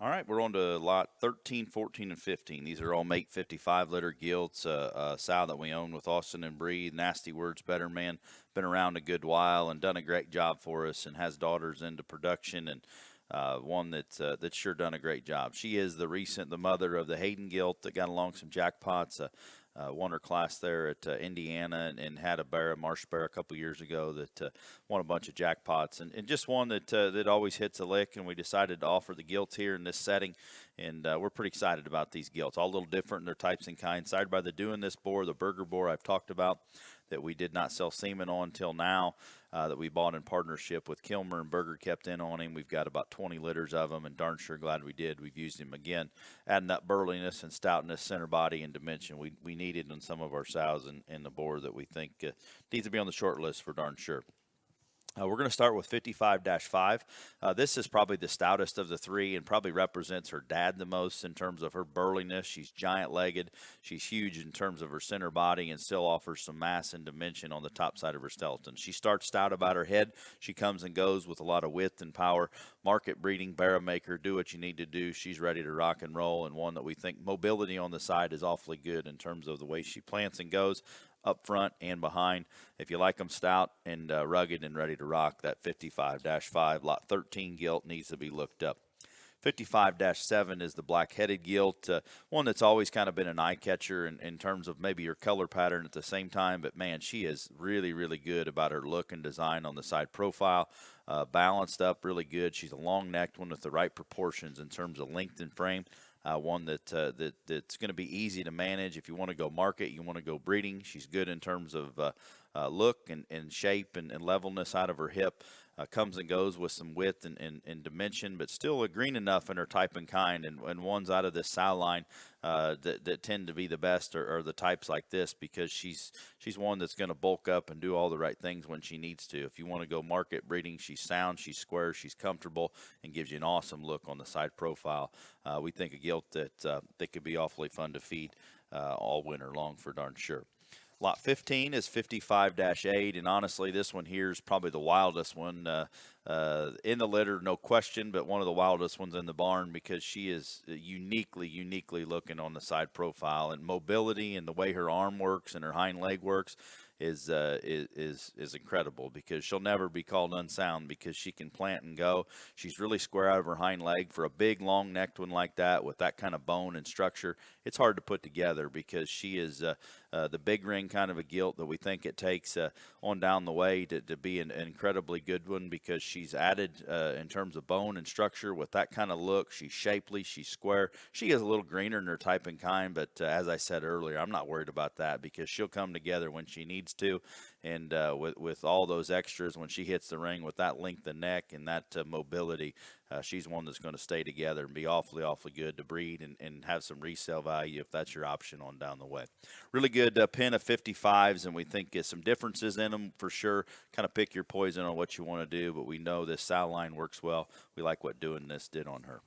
All right, we're on to lot 13, 14, and 15. These are all mate 55 litter gilts, a sow that we own with Austin and Breed. Nasty Words Better Man, been around a good while and done a great job for us and has daughters into production and one that's sure done a great job. She is the mother of the Hayden gilt that got along some jackpots. Won her class there at Indiana and had a marsh bear a couple years ago that won a bunch of jackpots and just one that always hits a lick. And we decided to offer the gilts here in this setting, and we're pretty excited about these gilts. All a little different in their types and kinds. Side by the doing this boar, the burger boar I've talked about that we did not sell semen on until now, that we bought in partnership with Kilmer and Berger kept in on him. We've got about 20 litters of them, and darn sure glad we did. We've used him again, adding that burliness and stoutness, center body, and dimension we needed in some of our sows and the boar that we think needs to be on the short list for darn sure. We're going to start with 55-5. This is probably the stoutest of the three and probably represents her dad the most in terms of her burliness. She's giant legged. She's huge in terms of her center body and still offers some mass and dimension on the top side of her skeleton. She starts stout about her head. She comes and goes with a lot of width and power. Market breeding, barrow maker, do what you need to do. She's ready to rock and roll, and one that we think mobility on the side is awfully good in terms of the way she plants and goes up front and behind. If you like them stout and rugged and ready to rock, that 55-5 lot 13 gilt needs to be looked up. 55-7 is the black-headed gilt, one that's always kind of been an eye catcher in terms of maybe her color pattern at the same time. But man, she is really, really good about her look and design on the side profile. Balanced up really good. She's a long-necked one with the right proportions in terms of length and frame. One that's going to be easy to manage if you want to go market, you want to go breeding. She's good in terms of look and shape and levelness out of her hip. Comes and goes with some width and dimension, but still a green enough in her type and kind. And ones out of this sow line that tend to be the best are the types like this, because she's one that's going to bulk up and do all the right things when she needs to. If you want to go market breeding, she's sound, she's square, she's comfortable, and gives you an awesome look on the side profile. We think a gilt that could be awfully fun to feed all winter long for darn sure. Lot 15 is 55-8, and honestly, this one here is probably the wildest one in the litter, no question, but one of the wildest ones in the barn, because she is uniquely looking on the side profile, and mobility and the way her arm works and her hind leg works is incredible, because she'll never be called unsound because she can plant and go. She's really square out of her hind leg. For a big long necked one like that with that kind of bone and structure, it's hard to put together, because she is the big ring kind of a gilt that we think it takes on down the way to be an incredibly good one, because she's added in terms of bone and structure with that kind of look. She's shapely, she's square. She is a little greener in her type and kind, but as I said earlier, I'm not worried about that, because she'll come together when she needs to. And with all those extras, when she hits the ring with that length of neck and that mobility, she's one that's going to stay together and be awfully good to breed and have some resale value if that's your option on down the way. Really good pen of 55s, and we think there's some differences in them for sure. Kind of pick your poison on what you want to do, but we know this sow line works well. We like what doing this did on her.